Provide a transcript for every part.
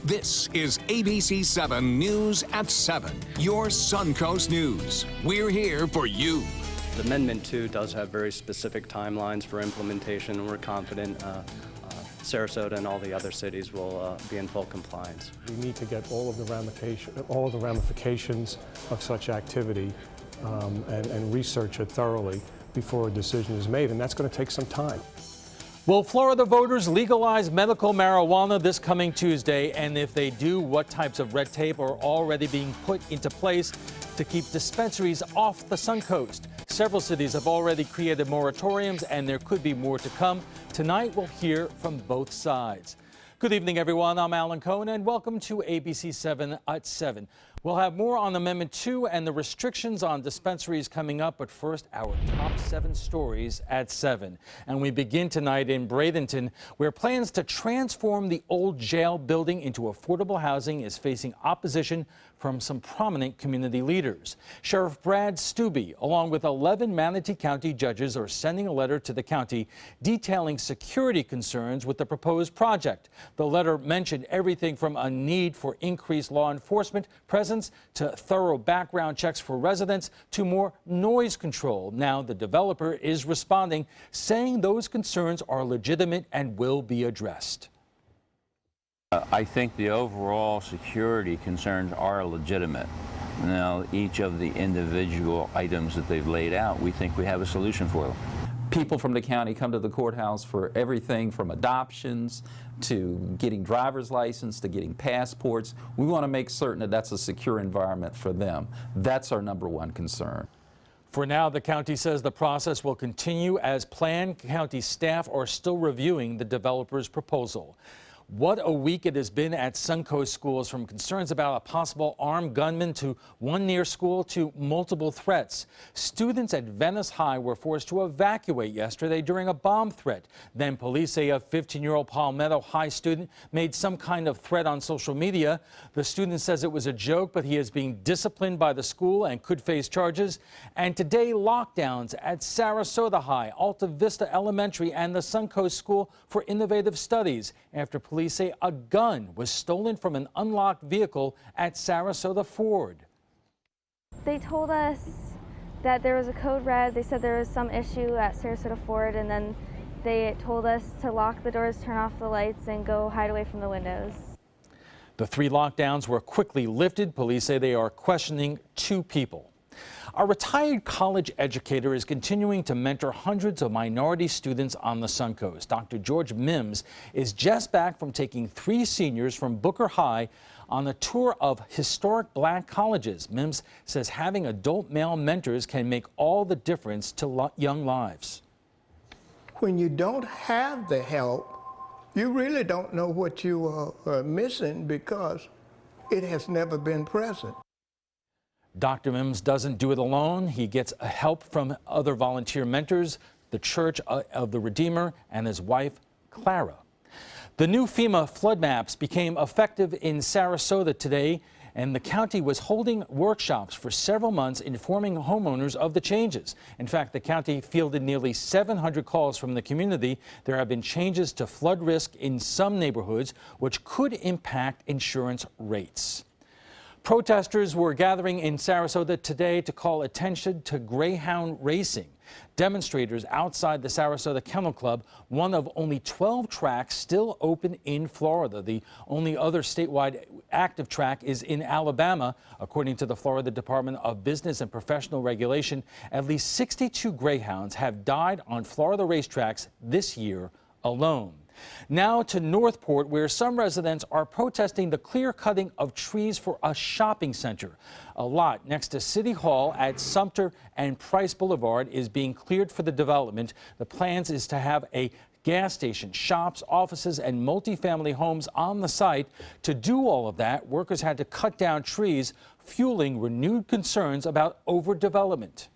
This is ABC7 News at 7, your Suncoast News. We're here for you. Amendment 2 does have very specific timelines for implementation, and we're confident Sarasota and all the other cities will be in full compliance. We need to get all of the ramifications of such activity and research it thoroughly before a decision is made, and that's going to take some time. Will Florida voters legalize medical marijuana this coming Tuesday? And if they do, what types of red tape are already being put into place to keep dispensaries off the Suncoast? Several cities have already created moratoriums, and there could be more to come. Tonight, we'll hear from both sides. Good evening, everyone. I'm Alan Cohen, and welcome to ABC7 at 7. We'll have more on Amendment 2 and the restrictions on dispensaries coming up, but first, our top 7 stories at 7. And we begin tonight in Bradenton, where plans to transform the old jail building into affordable housing is facing opposition from some prominent community leaders. Sheriff Brad Stubbe, along with 11 Manatee County judges, are sending a letter to the county detailing security concerns with the proposed project. The letter mentioned everything from a need for increased law enforcement presence to thorough background checks for residents to more noise control. Now the developer is responding, saying those concerns are legitimate and will be addressed. I think the overall security concerns are legitimate. Now, each of the individual items that they've laid out, we think we have a solution for them. People from the county come to the courthouse for everything from adoptions to getting driver's license to getting passports. We want to make certain that that's a secure environment for them. That's our #1 concern. For now, the county says the process will continue as planned. County staff are still reviewing the developer's proposal. What a week it has been at Suncoast schools, from concerns about a possible armed gunman to one near school to multiple threats. Students at Venice High were forced to evacuate yesterday during a bomb threat. Then police say a 15-year-old Palmetto High student made some kind of threat on social media. The student says it was a joke, but he is being disciplined by the school and could face charges. And today, lockdowns at Sarasota High, Alta Vista Elementary, and the Suncoast School for Innovative Studies after police say a gun was stolen from an unlocked vehicle at Sarasota Ford. They told us that there was a code red. They said there was some issue at Sarasota Ford, and then they told us to lock the doors, turn off the lights, and go hide away from the windows. The 3 lockdowns were quickly lifted. Police say they are questioning 2 people. A retired college educator is continuing to mentor hundreds of minority students on the Suncoast. Dr. George Mims is just back from taking 3 seniors from Booker High on a tour of historic black colleges. Mims says having adult male mentors can make all the difference to young lives. When you don't have the help, you really don't know what you are missing because it has never been present. Dr. Mims doesn't do it alone. He gets help from other volunteer mentors, the Church of the Redeemer, and his wife, Clara. The new FEMA flood maps became effective in Sarasota today, and the county was holding workshops for several months informing homeowners of the changes. In fact, the county fielded nearly 700 calls from the community. There have been changes to flood risk in some neighborhoods, which could impact insurance rates. Protesters were gathering in Sarasota today to call attention to greyhound racing. Demonstrators outside the Sarasota Kennel Club, one of only 12 tracks still open in Florida. The only other statewide active track is in Alabama. According to the Florida Department of Business and Professional Regulation, at least 62 greyhounds have died on Florida racetracks this year alone. Now to Northport, where some residents are protesting the clear-cutting of trees for a shopping center. A lot next to City Hall at Sumter and Price Boulevard is being cleared for the development. The plans is to have a gas station, shops, offices, and multifamily homes on the site. To do all of that, workers had to cut down trees, fueling renewed concerns about overdevelopment.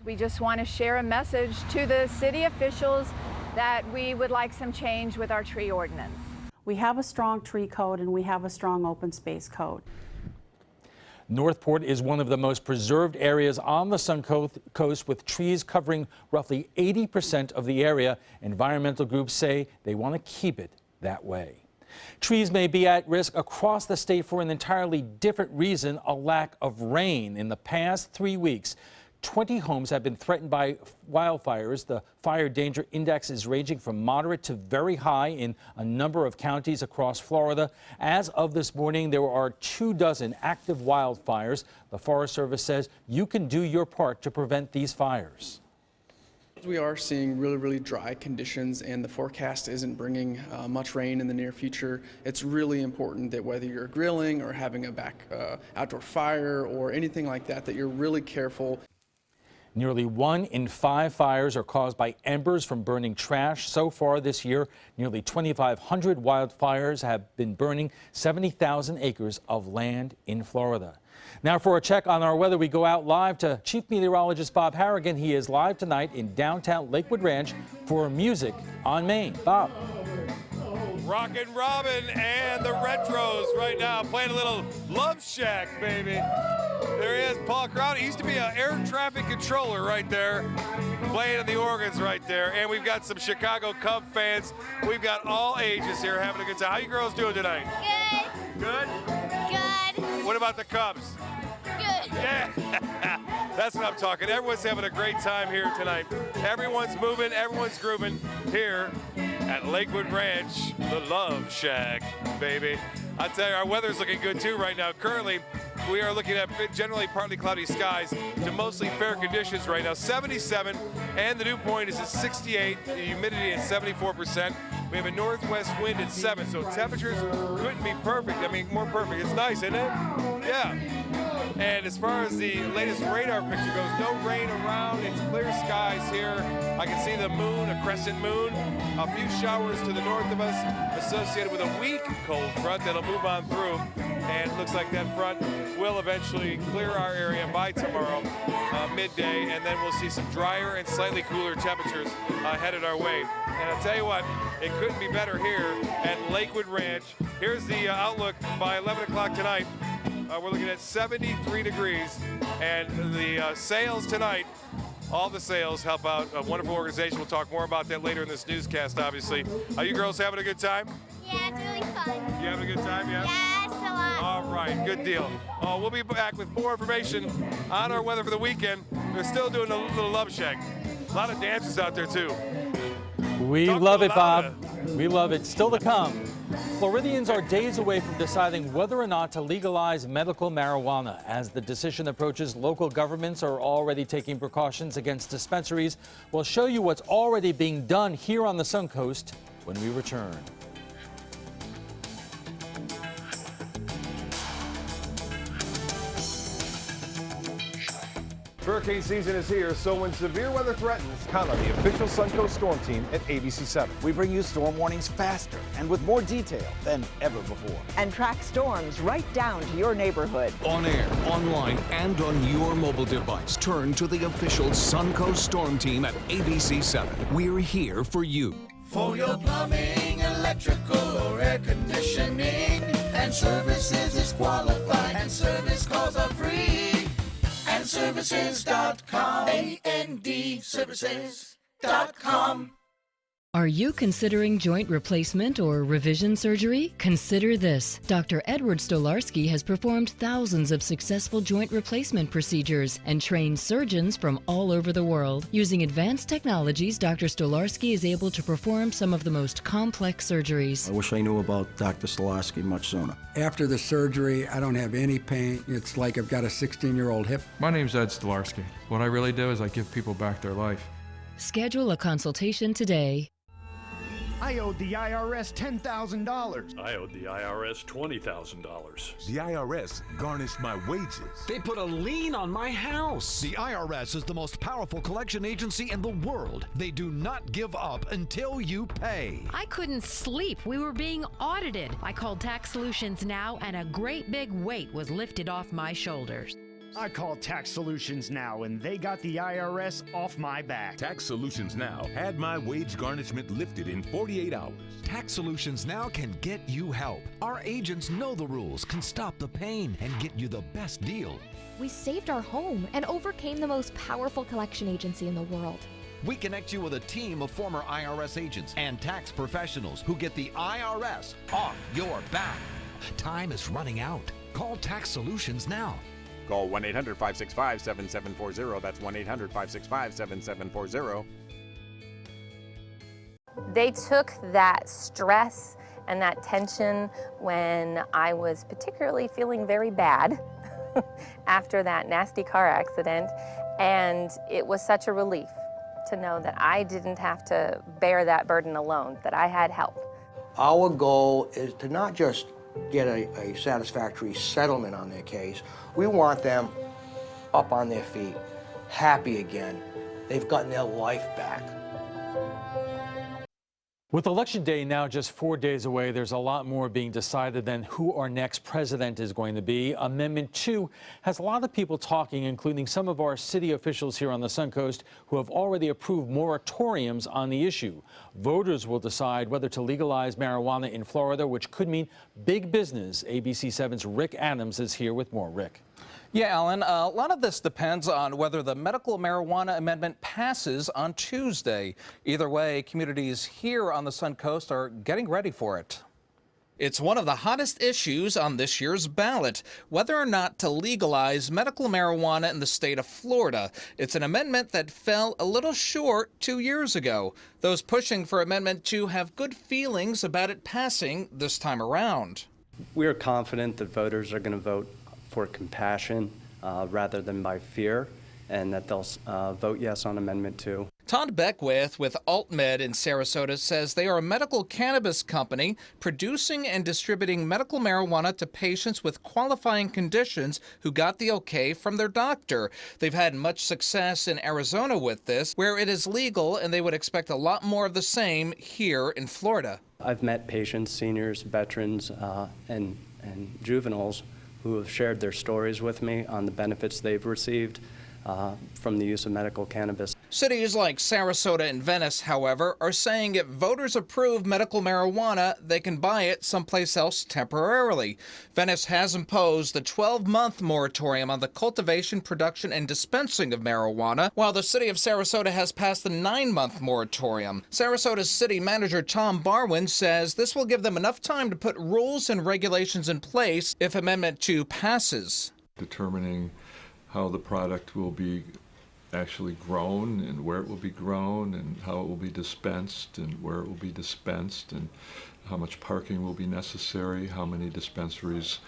We just want to share a message to the city officials that we would like some change with our tree ordinance. We have a strong tree code and we have a strong open space code. Northport is one of the most preserved areas on the Suncoast, with trees covering roughly 80% of the area. Environmental groups say they want to keep it that way. Trees may be at risk across the state for an entirely different reason, a lack of rain. In the past 3 weeks, 20 homes have been threatened by wildfires. The fire danger index is ranging from moderate to very high in a number of counties across Florida. As of this morning, there are 24 active wildfires. The Forest Service says you can do your part to prevent these fires. We are seeing really dry conditions, and the forecast isn't bringing much rain in the near future. It's really important that whether you're grilling or having a outdoor fire or anything like that, that you're really careful. Nearly 1 in 5 fires are caused by embers from burning trash. So far this year, nearly 2,500 wildfires have been burning 70,000 acres of land in Florida. Now for a check on our weather, we go out live to Chief Meteorologist Bob Harrigan. He is live tonight in downtown Lakewood Ranch for Music on Main. Bob. Rockin' Robin and the Retros right now playing a little Love Shack, baby. There he is, Paul Crowder. He used to be an air traffic controller right there, playing the organs right there. And we've got some Chicago Cub fans. We've got all ages here having a good time. How you girls doing tonight? Good. Good? Good. What about the Cubs? Good. Yeah, that's what I'm talking. Everyone's having a great time here tonight. Everyone's moving, everyone's grooving here at Lakewood Ranch, the Love Shack, baby. I tell you, our weather's looking good too right now. Currently, we are looking at generally partly cloudy skies to mostly fair conditions right now. 77, and the dew point is at 68. The humidity is 74%. We have a northwest wind at 7, so temperatures couldn't be perfect. I mean, more perfect. It's nice, isn't it? Yeah. And as far as the latest radar picture goes, no rain around. It's clear skies here. I can see the moon, a crescent moon. A few showers to the north of us associated with a weak cold front that'll move on through. And it looks like that front will eventually clear our area by tomorrow, midday. And then we'll see some drier and slightly cooler temperatures headed our way. And I'll tell you what, it couldn't be better here at Lakewood Ranch. Here's the outlook by 11 o'clock tonight. We're looking at 73 degrees, and the sales tonight, all the sales help out a wonderful organization. We'll talk more about that later in this newscast, obviously. Are you girls having a good time? Yeah, it's really fun. You having a good time, yeah? Yes, a lot. All right, good deal. We'll be back with more information on our weather for the weekend. We're still doing a little Love Shack. A lot of dances out there, too. We love it, Bob. We love it. Still to come. Floridians are days away from deciding whether or not to legalize medical marijuana. As the decision approaches, local governments are already taking precautions against dispensaries. We'll show you what's already being done here on the Suncoast when we return. Hurricane season is here, so when severe weather threatens, count on the official Suncoast Storm Team at ABC7. We bring you storm warnings faster and with more detail than ever before. And track storms right down to your neighborhood. On air, online, and on your mobile device. Turn to the official Suncoast Storm Team at ABC7. We're here for you. For your plumbing, electrical, or air conditioning, and services is qualified, and service calls are free. And services.com. AND services.com. Are you considering joint replacement or revision surgery? Consider this. Dr. Edward Stolarski has performed thousands of successful joint replacement procedures and trained surgeons from all over the world. Using advanced technologies, Dr. Stolarski is able to perform some of the most complex surgeries. I wish I knew about Dr. Stolarski much sooner. After the surgery, I don't have any pain. It's like I've got a 16-year-old hip. My name's Ed Stolarski. What I really do is I give people back their life. Schedule a consultation today. I owed the IRS $10,000. I owed the IRS $20,000. The IRS garnished my wages. They put a lien on my house. The IRS is the most powerful collection agency in the world. They do not give up until you pay. I couldn't sleep. We were being audited. I called Tax Solutions Now, and a great big weight was lifted off my shoulders. I called Tax Solutions Now, and they got the IRS off my back. Tax Solutions Now had my wage garnishment lifted in 48 hours. Tax Solutions Now can get you help. Our agents know the rules, can stop the pain, and get you the best deal. We saved our home and overcame the most powerful collection agency in the world. We connect you with a team of former IRS agents and tax professionals who get the IRS off your back. Time is running out. Call Tax Solutions now. Call 1-800-565-7740. That's 1-800-565-7740. They took that stress and that tension when I was particularly feeling very bad after that nasty car accident, and it was such a relief to know that I didn't have to bear that burden alone, that I had help. Our goal is to not just get a satisfactory settlement on their case. We want them up on their feet, happy again. They've gotten their life back. With Election Day now just 4 days away, there's a lot more being decided than who our next president is going to be. Amendment 2 has a lot of people talking, including some of our city officials here on the Suncoast who have already approved moratoriums on the issue. Voters will decide whether to legalize marijuana in Florida, which could mean big business. ABC7's Rick Adams is here with more. Rick. Yeah, Alan, a lot of this depends on whether the medical marijuana amendment passes on Tuesday. Either way, communities here on the Suncoast are getting ready for it. It's one of the hottest issues on this year's ballot, whether or not to legalize medical marijuana in the state of Florida. It's an amendment that fell a little short 2 years ago. Those pushing for Amendment 2 have good feelings about it passing this time around. We are confident that voters are going to vote for compassion rather than by fear, and that they'll vote yes on Amendment 2. Todd Beckwith with AltMed in Sarasota says they are a medical cannabis company producing and distributing medical marijuana to patients with qualifying conditions who got the okay from their doctor. They've had much success in Arizona with this, where it is legal, and they would expect a lot more of the same here in Florida. I've met patients, seniors, veterans, and juveniles who have shared their stories with me on the benefits they've received from the use of medical cannabis. Cities like Sarasota and Venice, however, are saying if voters approve medical marijuana, they can buy it someplace else temporarily. Venice has imposed a 12-month moratorium on the cultivation, production, and dispensing of marijuana, while the city of Sarasota has passed a 9-month moratorium. Sarasota's city manager Tom Barwin says this will give them enough time to put rules and regulations in place if Amendment 2 passes. Determining how the product will be actually grown and where it will be grown and how it will be dispensed and where it will be dispensed and how much parking will be necessary, how many dispensaries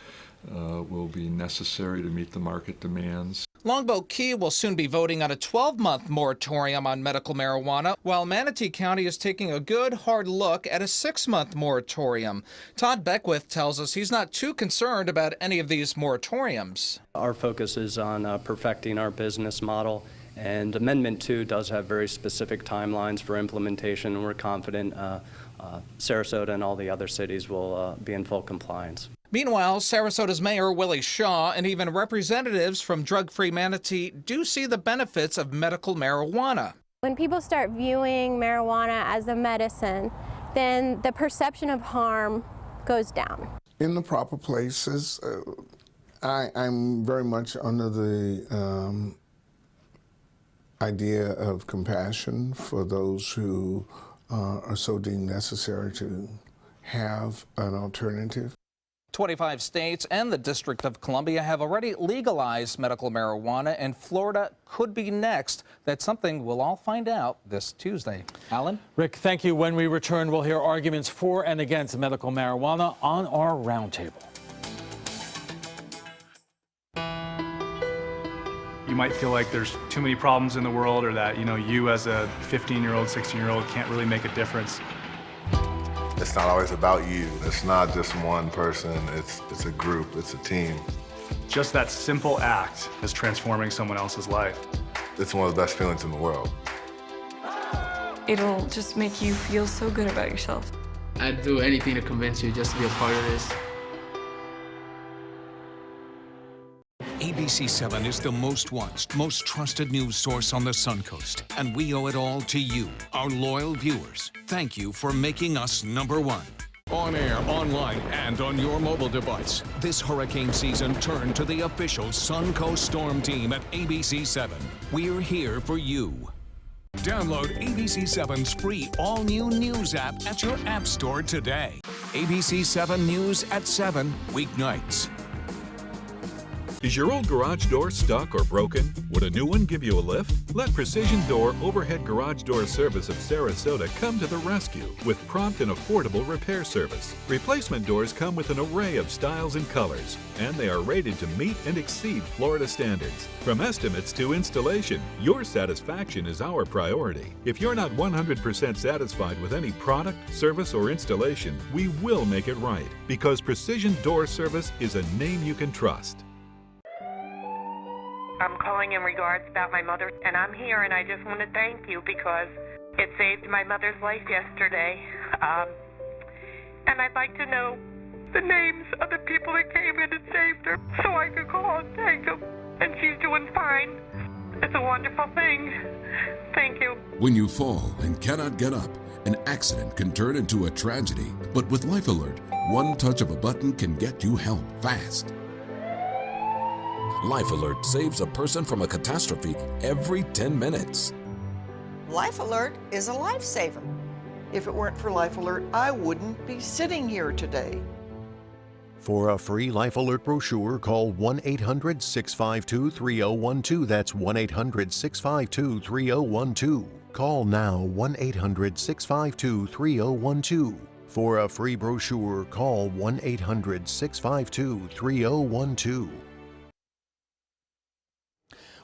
will be necessary to meet the market demands. Longboat Key will soon be voting on a 12-month moratorium on medical marijuana, while Manatee County is taking a good, hard look at a 6-month moratorium. Todd Beckwith tells us he's not too concerned about any of these moratoriums. Our focus is on perfecting our business model, and Amendment 2 does have very specific timelines for implementation, and we're confident Sarasota and all the other cities will be in full compliance. Meanwhile, Sarasota's Mayor Willie Shaw and even representatives from Drug Free Manatee do see the benefits of medical marijuana. When people start viewing marijuana as a medicine, then the perception of harm goes down. In the proper places, I'm very much under the idea of compassion for those who are so deemed necessary to have an alternative. 25 states and the District of Columbia have already legalized medical marijuana, and Florida could be next. That's something we'll all find out this Tuesday. Alan? Rick, thank you. When we return, we'll hear arguments for and against medical marijuana on our roundtable. You might feel like there's too many problems in the world, or that, you as a 15-year-old, 16-year-old can't really make a difference. It's not always about you. It's not just one person. It's a group. It's a team. Just that simple act is transforming someone else's life. It's one of the best feelings in the world. It'll just make you feel so good about yourself. I'd do anything to convince you just to be a part of this. ABC7 is the most watched, most trusted news source on the Suncoast, and we owe it all to you, our loyal viewers. Thank you for making us #1. On air, online, and on your mobile device. This hurricane season, turn to the official Suncoast Storm Team at ABC7. We're here for you. Download ABC7's free all-new news app at your app store today. ABC7 News at 7 weeknights. Is your old garage door stuck or broken? Would a new one give you a lift? Let Precision Door Overhead Garage Door Service of Sarasota come to the rescue with prompt and affordable repair service. Replacement doors come with an array of styles and colors, and they are rated to meet and exceed Florida standards. From estimates to installation, your satisfaction is our priority. If you're not 100% satisfied with any product, service, or installation, we will make it right, because Precision Door Service is a name you can trust. I'm calling in regards about my mother, and I'm here, and I just want to thank you because it saved my mother's life yesterday. And I'd like to know the names of the people that came in and saved her so I could call and thank them. And she's doing fine. It's a wonderful thing. Thank you. When you fall and cannot get up, an accident can turn into a tragedy. But with Life Alert, one touch of a button can get you help fast. Life Alert saves a person from a catastrophe every 10 minutes. Life Alert is a lifesaver. If it weren't for Life Alert, I wouldn't be sitting here today. For a free Life Alert brochure, call 1-800-652-3012. That's 1-800-652-3012. Call now 1-800-652-3012. For a free brochure, call 1-800-652-3012.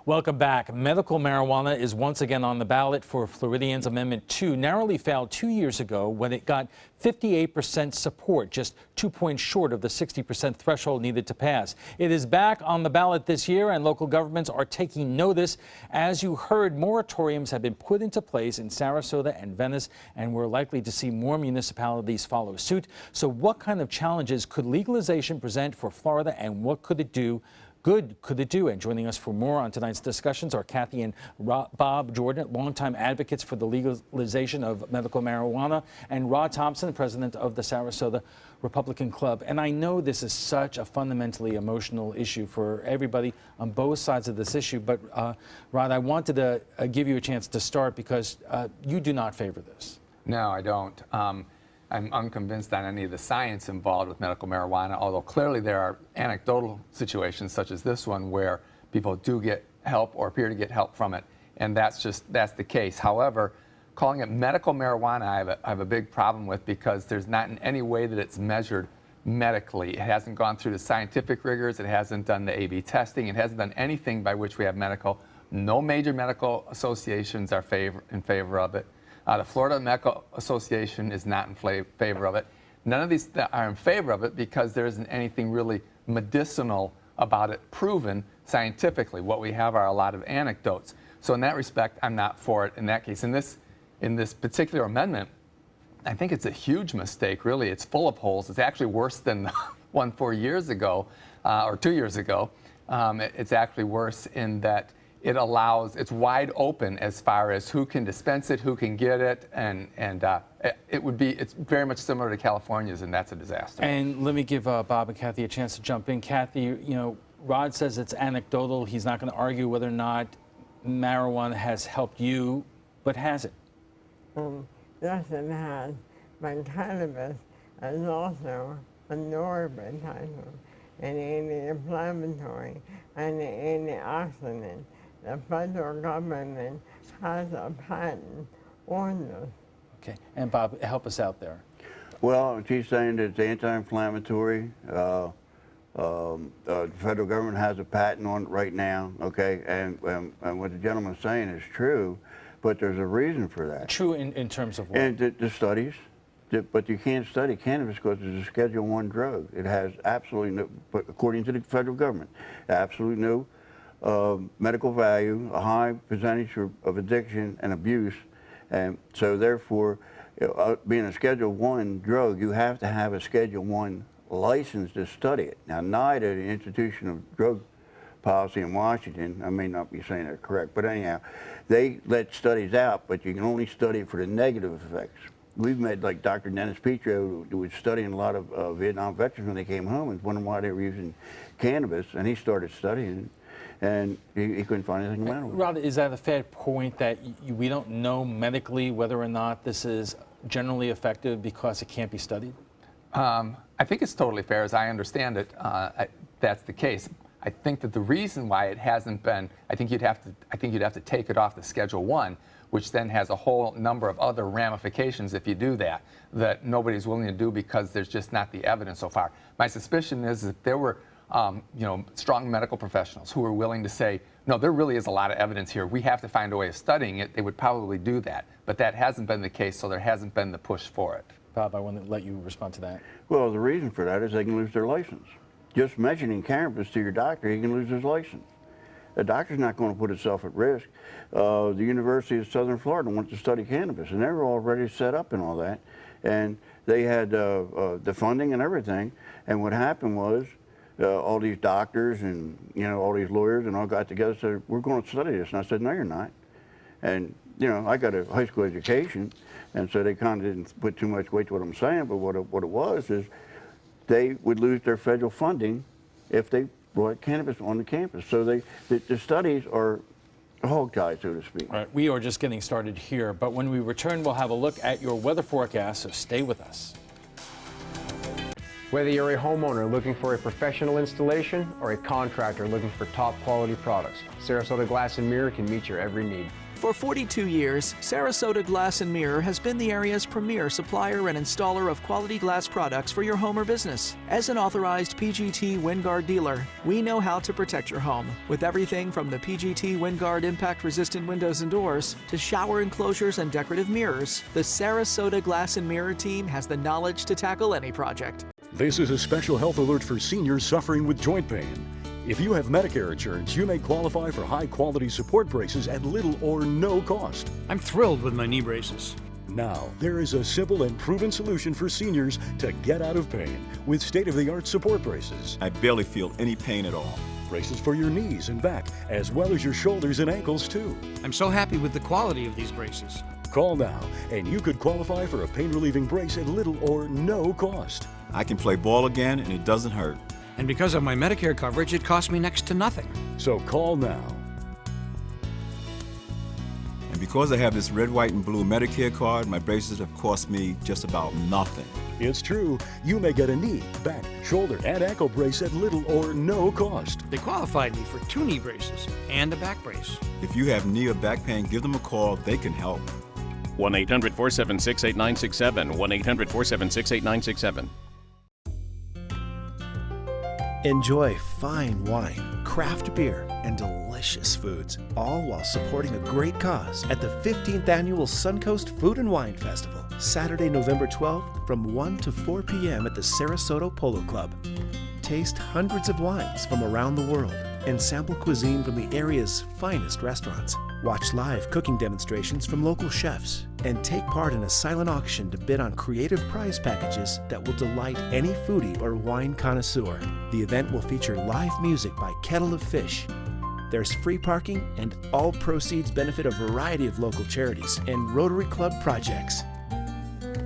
Welcome back. Medical marijuana is once again on the ballot for Floridians. Amendment 2 narrowly failed 2 years ago when it got 58% support, just 2 points short of the 60% threshold needed to pass. It is back on the ballot this year, and local governments are taking notice. As you heard, moratoriums have been put into place in Sarasota and Venice, and we're likely to see more municipalities follow suit. So what kind of challenges could legalization present for Florida, and what could it do? Good could it do? And joining us for more on tonight's discussions are Kathy and Bob Jordan, longtime advocates for the legalization of medical marijuana, and Rod Thompson, president of the Sarasota Republican Club. And I know this is such a fundamentally emotional issue for everybody on both sides of this issue, but Rod, I wanted to give you a chance to start because you do not favor this. No, I don't. I'm unconvinced on any of the science involved with medical marijuana, although clearly there are anecdotal situations such as this one where people do get help or appear to get help from it, and that's the case. However, calling it medical marijuana I have a big problem with, because there's not in any way that it's measured medically. It hasn't gone through the scientific rigors, it hasn't done the A/B testing, it hasn't done anything by which we have medical. No major medical associations are in favor of it. The Florida Medical Association is not in favor of it. None of these are in favor of it because there isn't anything really medicinal about it proven scientifically. What we have are a lot of anecdotes. So in that respect, I'm not for it in that case. In this particular amendment, I think it's a huge mistake, really. It's full of holes. It's actually worse than the one 4 years ago, or 2 years ago. It's actually worse in that it's wide open as far as who can dispense it, who can get it, and it's very much similar to California's, and that's a disaster. And let me give Bob and Kathy a chance to jump in. Kathy, Rod says it's anecdotal. He's not going to argue whether or not marijuana has helped you, but has it? Yes, it has. But cannabis is also a neurotransmitter, an anti-inflammatory, and an antioxidant. The federal government has a patent on this. Okay, and Bob, help us out there. Well, she's saying that it's anti-inflammatory. The federal government has a patent on it right now, okay? And what the gentleman's saying is true, but there's a reason for that. True in terms of what? And the studies. But you can't study cannabis because it's a Schedule I drug. It has absolutely no, but according to the federal government, absolutely no medical value, a high percentage of addiction and abuse. And so therefore, being a Schedule I drug, you have to have a Schedule I license to study it. Now, NIDA, the Institution of Drug Policy in Washington, I may not be saying that correct, but anyhow, they let studies out, but you can only study it for the negative effects. We've met like Dr. Dennis Petro, who was studying a lot of Vietnam veterans when they came home and wondering why they were using cannabis, and he started studying and he couldn't find anything the matter with it. Rod, is that a fair point that we don't know medically whether or not this is generally effective because it can't be studied? I think it's totally fair. As I understand it, that's the case. I think that the reason why it hasn't been, I think you'd have to take it off the Schedule I, which then has a whole number of other ramifications if you do that, that nobody's willing to do because there's just not the evidence so far. My suspicion is that there were strong medical professionals who were willing to say, no, there really is a lot of evidence here. We have to find a way of studying it. They would probably do that. But that hasn't been the case, so there hasn't been the push for it. Bob, I want to let you respond to that. Well, the reason for that is they can lose their license. Just mentioning cannabis to your doctor, he can lose his license. The doctor's not going to put himself at risk. The University of Southern Florida wanted to study cannabis, and they were already set up and all that. And they had the funding and everything. And what happened was all these doctors and all these lawyers and all got together and said, we're going to study this. And I said, no, you're not. And I got a high school education, and so they kind of didn't put too much weight to what I'm saying. But what it was is they would lose their federal funding if they brought cannabis on the campus. So the studies are hog-tied, so to speak. All right, we are just getting started here, but when we return, we'll have a look at your weather forecast, so stay with us. Whether you're a homeowner looking for a professional installation or a contractor looking for top quality products, Sarasota Glass and Mirror can meet your every need. For 42 years, Sarasota Glass and Mirror has been the area's premier supplier and installer of quality glass products for your home or business. As an authorized PGT WinGuard dealer, we know how to protect your home with everything from the PGT WinGuard impact-resistant windows and doors to shower enclosures and decorative mirrors. The Sarasota Glass and Mirror team has the knowledge to tackle any project. This is a special health alert for seniors suffering with joint pain. If you have Medicare insurance, you may qualify for high-quality support braces at little or no cost. I'm thrilled with my knee braces. Now, there is a simple and proven solution for seniors to get out of pain with state-of-the-art support braces. I barely feel any pain at all. Braces for your knees and back, as well as your shoulders and ankles, too. I'm so happy with the quality of these braces. Call now, and you could qualify for a pain-relieving brace at little or no cost. I can play ball again, and it doesn't hurt. And because of my Medicare coverage, it costs me next to nothing. So call now. And because I have this red, white, and blue Medicare card, my braces have cost me just about nothing. It's true. You may get a knee, back, shoulder, and ankle brace at little or no cost. They qualified me for 2 knee braces and a back brace. If you have knee or back pain, give them a call. They can help. 1-800-476-8967. 1-800-476-8967. Enjoy fine wine, craft beer, and delicious foods, all while supporting a great cause at the 15th Annual Suncoast Food and Wine Festival, Saturday, November 12th from 1 to 4 p.m. at the Sarasota Polo Club. Taste hundreds of wines from around the world and sample cuisine from the area's finest restaurants. Watch live cooking demonstrations from local chefs and take part in a silent auction to bid on creative prize packages that will delight any foodie or wine connoisseur. The event will feature live music by Kettle of Fish. There's free parking, and all proceeds benefit a variety of local charities and Rotary Club projects.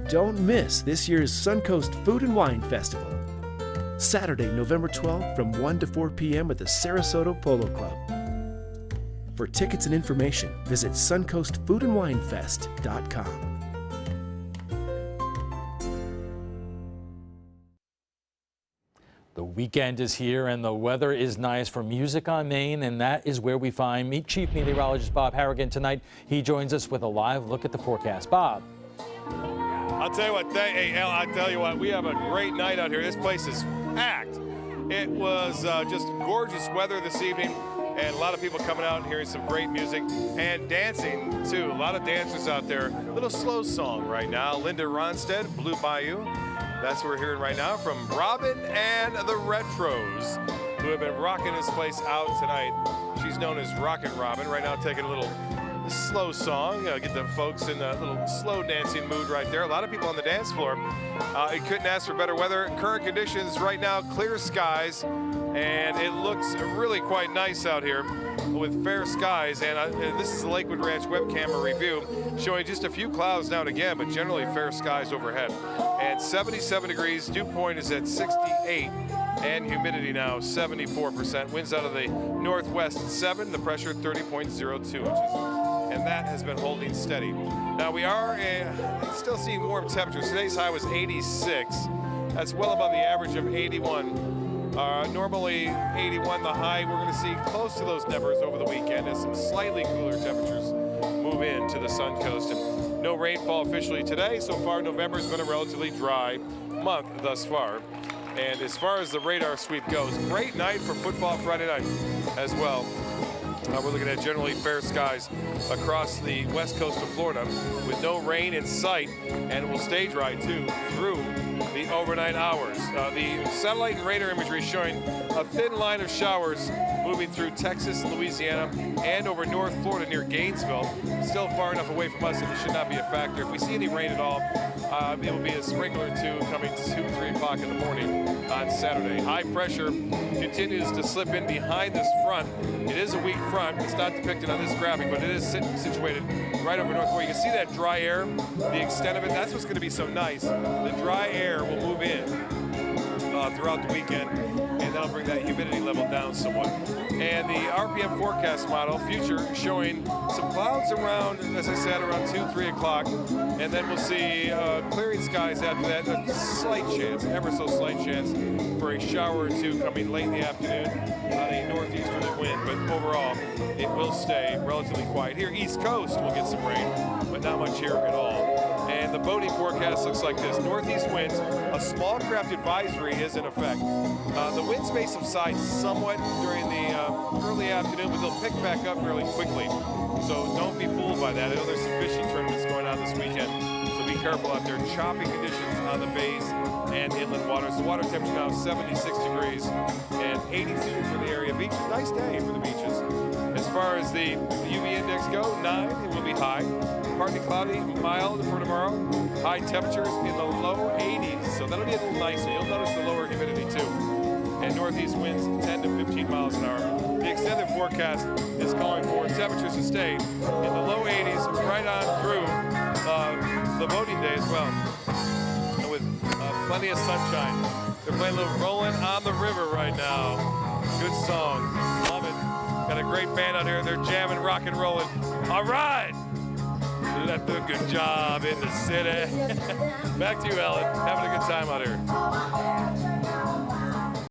Don't miss this year's Suncoast Food and Wine Festival, Saturday, November 12th from 1 to 4 p.m. at the Sarasota Polo Club. For tickets and information, visit suncoastfoodandwinefest.com. The weekend is here and the weather is nice for Music on Main, and that is where we find Chief Meteorologist Bob Harrigan tonight. He joins us with a live look at the forecast. Bob. I'll tell you what, we have a great night out here. This place is packed. It was just gorgeous weather this evening, and a lot of people coming out and hearing some great music and dancing too. A lot of dancers out there. A little slow song right now. Linda Ronstadt, Blue Bayou. That's what we're hearing right now from Robin and the Retros, who have been rocking this place out tonight. She's known as Rockin' Robin. Right now taking a little slow song, get the folks in a little slow dancing mood right there. A lot of people on the dance floor. It couldn't ask for better weather. Current conditions right now, clear skies, and it looks really quite nice out here with fair skies. And this is the Lakewood Ranch webcam review, showing just a few clouds now and again, but generally fair skies overhead. And 77 degrees, dew point is at 68. and humidity now 74%. Winds out of the northwest 7, the pressure 30.02 inches. And that has been holding steady. Now we are still seeing warm temperatures. Today's high was 86. That's well above the average of 81. Normally 81 the high. We're going to see close to those numbers over the weekend as some slightly cooler temperatures move into the Sun Coast. And no rainfall officially today. So far, November has been a relatively dry month thus far. And as far as the radar sweep goes, great night for football Friday night as well. We're looking at generally fair skies across the west coast of Florida with no rain in sight, and it will stay dry too through the overnight hours. The satellite and radar imagery showing a thin line of showers moving through Texas, Louisiana, and over North Florida near Gainesville. Still far enough away from us that it should not be a factor. If we see any rain at all, it will be a sprinkler or two coming 2, 3 o'clock in the morning on Saturday. High pressure continues to slip in behind this front. It is a weak front. It's not depicted on this graphic, but it is situated right over North Florida. You can see that dry air, the extent of it. That's what's going to be so nice. The dry air will move in throughout the weekend, and that'll bring that humidity level down somewhat. And the RPM forecast model, future, showing some clouds around, as I said, around 2, 3 o'clock, and then we'll see clearing skies after that. A slight chance, ever so slight chance, for a shower or two coming late in the afternoon on a northeasterly wind, but overall, it will stay relatively quiet. Here, East Coast, will get some rain, but not much here at all. And the boating forecast looks like this. Northeast winds, a small craft advisory is in effect. The winds may subside somewhat during the early afternoon, but they'll pick back up really quickly. So don't be fooled by that. I know there's some fishing tournaments going on this weekend, so be careful out there. Choppy conditions on the bays and inland waters. The water temperature now 76 degrees and 82 for the area beaches. Nice day for the beaches. As far as the UV index go, 9, it will be high. Partly cloudy, mild for tomorrow. High temperatures in the low 80s, so that'll be a little nicer. You'll notice the lower humidity too. And northeast winds 10 to 15 miles an hour. The extended forecast is calling for temperatures to stay in the low 80s right on through the voting day as well. And with plenty of sunshine. They're playing a little Rolling on the River right now. Good song. Love it. Got a great band out here. They're jamming, rock and rolling. All right. Let the good job in the city. Back to you, Ellen. Having a good time out here.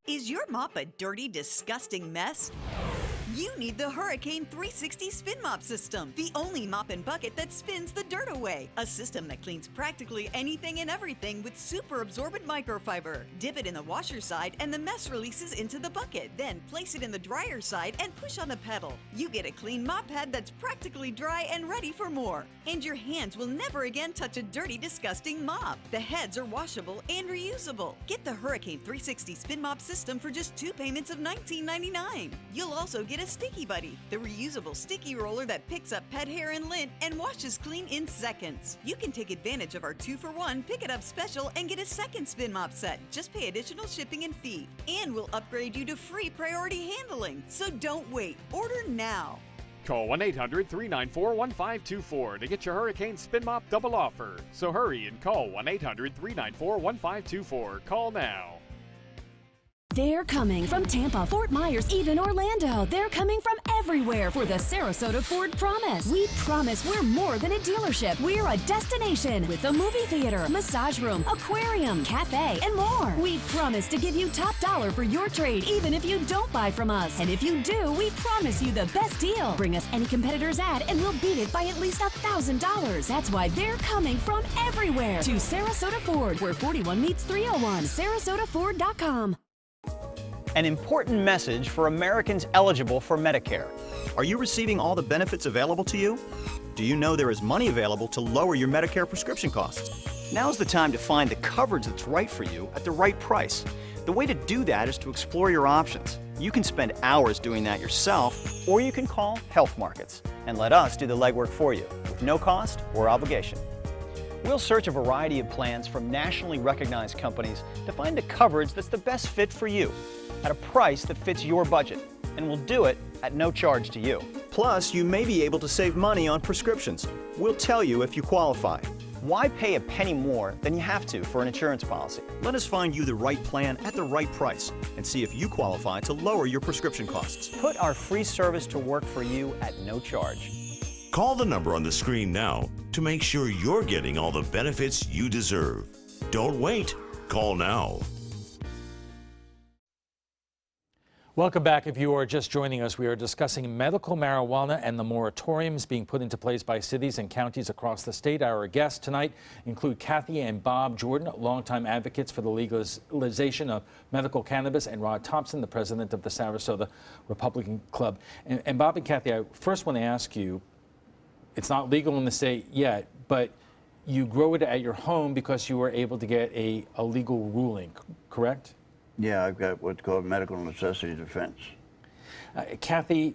Is your mop a dirty, disgusting mess? You need the Hurricane 360 Spin Mop System, the only mop and bucket that spins the dirt away. A system that cleans practically anything and everything with super absorbent microfiber. Dip it in the washer side and the mess releases into the bucket. Then place it in the dryer side and push on the pedal. You get a clean mop pad that's practically dry and ready for more. And your hands will never again touch a dirty, disgusting mop. The heads are washable and reusable. Get the Hurricane 360 Spin Mop System for just 2 payments of $19.99. You'll also get a Sticky Buddy, the reusable sticky roller that picks up pet hair and lint and washes clean in seconds. You can take advantage of our 2-for-1 Pick It Up special and get a second spin mop set. Just pay additional shipping and fee. And we'll upgrade you to free priority handling. So don't wait. Order now. Call 1-800-394-1524 to get your Hurricane Spin Mop double offer. So hurry and call 1-800-394-1524. Call now. They're coming from Tampa, Fort Myers, even Orlando. They're coming from everywhere for the Sarasota Ford Promise. We promise we're more than a dealership. We're a destination with a movie theater, massage room, aquarium, cafe, and more. We promise to give you top dollar for your trade, even if you don't buy from us. And if you do, we promise you the best deal. Bring us any competitor's ad and we'll beat it by at least $1,000. That's why they're coming from everywhere to Sarasota Ford, where 41 meets 301. SarasotaFord.com. An important message for Americans eligible for Medicare. Are you receiving all the benefits available to you? Do you know there is money available to lower your Medicare prescription costs? Now's the time to find the coverage that's right for you at the right price. The way to do that is to explore your options. You can spend hours doing that yourself, or you can call Health Markets and let us do the legwork for you with no cost or obligation. We'll search a variety of plans from nationally recognized companies to find the coverage that's the best fit for you at a price that fits your budget, and we'll do it at no charge to you. Plus, you may be able to save money on prescriptions. We'll tell you if you qualify. Why pay a penny more than you have to for an insurance policy? Let us find you the right plan at the right price and see if you qualify to lower your prescription costs. Put our free service to work for you at no charge. Call the number on the screen now to make sure you're getting all the benefits you deserve. Don't wait. Call now. Welcome back. If you are just joining us, we are discussing medical marijuana and the moratoriums being put into place by cities and counties across the state. Our guests tonight include Kathy and Bob Jordan, longtime advocates for the legalization of medical cannabis, and Rod Thompson, the president of the Sarasota Republican Club. And Bob and Kathy, I first want to ask you, it's not legal in the state yet, but you grow it at your home because you were able to get a legal ruling, correct? Yeah, I've got what's called medical necessity defense. Kathy,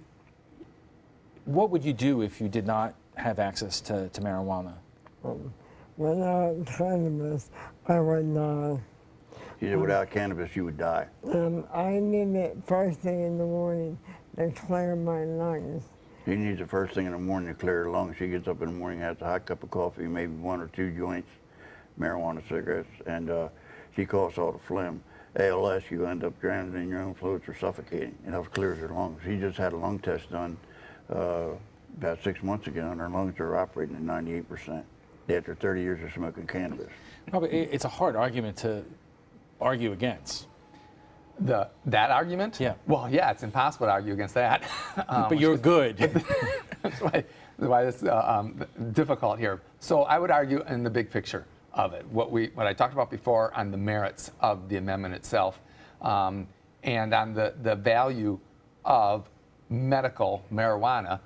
what would you do if you did not have access to marijuana? Without cannabis, I would die. Without cannabis, you would die. I need it first thing in the morning to clear my lungs. He needs it first thing in the morning to clear her lungs. She gets up in the morning, has a hot cup of coffee, maybe 1 or 2 joints, marijuana cigarettes, and she coughs all the phlegm. ALS, you end up drowning in your own fluids or suffocating. It helps clear her lungs. She just had a lung test done about 6 months ago, and her lungs are operating at 98% after 30 years of smoking cannabis. Probably, it's a hard argument to argue against. That argument? Yeah. Well, yeah, it's impossible to argue against that. But you're good. That's why it's difficult here. So I would argue in the big picture of it, what I talked about before on the merits of the amendment itself, and on the value of medical marijuana.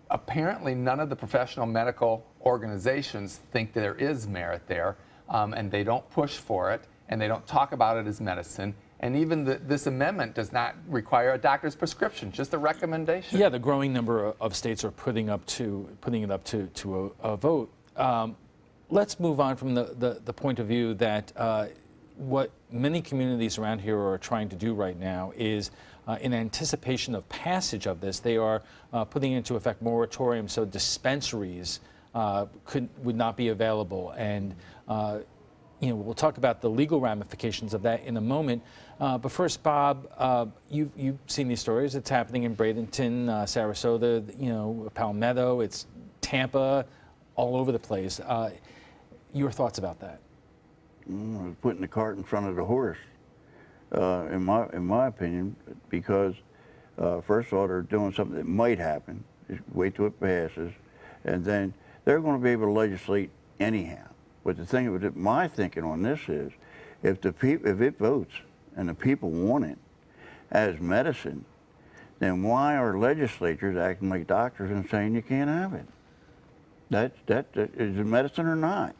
Apparently, none of the professional medical organizations think there is merit there, and they don't push for it, and they don't talk about it as medicine. And even this amendment does not require a doctor's prescription, just a recommendation. Yeah, the growing number of states are putting it up to a vote. Let's move on from the point of view that what many communities around here are trying to do right now is, in anticipation of passage of this, they are putting into effect moratorium so dispensaries would not be available. And we'll talk about the legal ramifications of that in a moment. But first, Bob, you've seen these stories. It's happening in Bradenton, Sarasota, Palmetto, it's Tampa, all over the place. Your thoughts about that? Putting the cart in front of the horse, in my opinion, because first of all, they're doing something that might happen. Just wait till it passes, and then they're going to be able to legislate anyhow. But the thing with my thinking on this is, if it votes and the people want it as medicine, then why are legislatures acting like doctors and saying you can't have it? That is it medicine or not?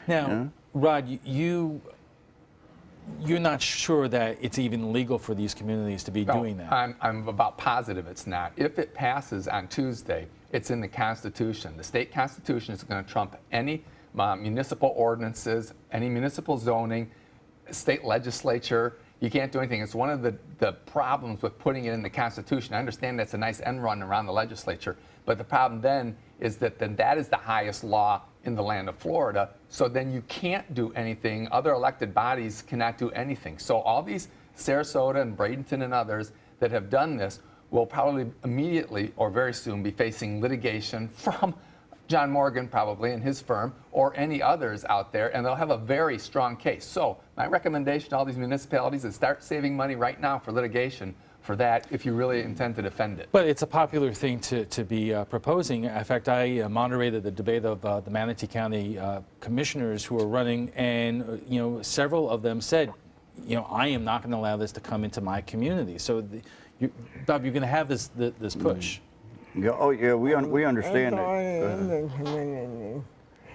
Now, Rod, you're not sure that it's even legal for these communities to be doing that. I'm about positive it's not. If it passes on Tuesday, it's in the Constitution. The state Constitution is going to trump any municipal ordinances, any municipal zoning, state legislature. You can't do anything. It's one of the problems with putting it in the Constitution. I understand that's a nice end run around the legislature, but the problem then is that that is the highest law in the land of Florida. So then you can't do anything. Other elected bodies cannot do anything. So all these Sarasota and Bradenton and others that have done this will probably immediately or very soon be facing litigation from John Morgan probably and his firm, or any others out there, and they'll have a very strong case. So my recommendation to all these municipalities is start saving money right now for litigation for that if you really intend to defend it. But it's a popular thing to be proposing. In fact, I moderated the debate of the Manatee County commissioners who are running, and several of them said, I am not going to allow this to come into my community. So, Bob, you're going to have this push. Yeah, oh yeah, we understand that.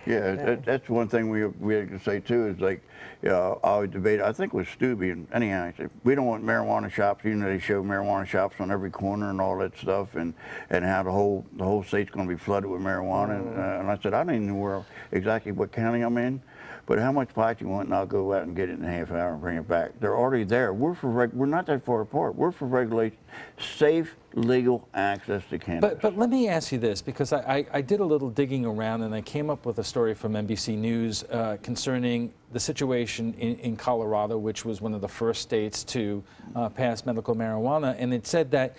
Yeah, that's one thing we had to say too, is like, I debate, I think it was Stubbe, and anyhow, he said, we don't want marijuana shops, they show marijuana shops on every corner and all that stuff, and how the whole state's going to be flooded with marijuana. And I said, I don't even know exactly what county I'm in, but how much pot you want, and I'll go out and get it in a half hour and bring it back. They're already there. We're not that far apart. We're for regulation, safe, legal access to cannabis. But let me ask you this, because I did a little digging around and I came up with a story from NBC News concerning the situation in Colorado, which was one of the first states to pass medical marijuana, and it said that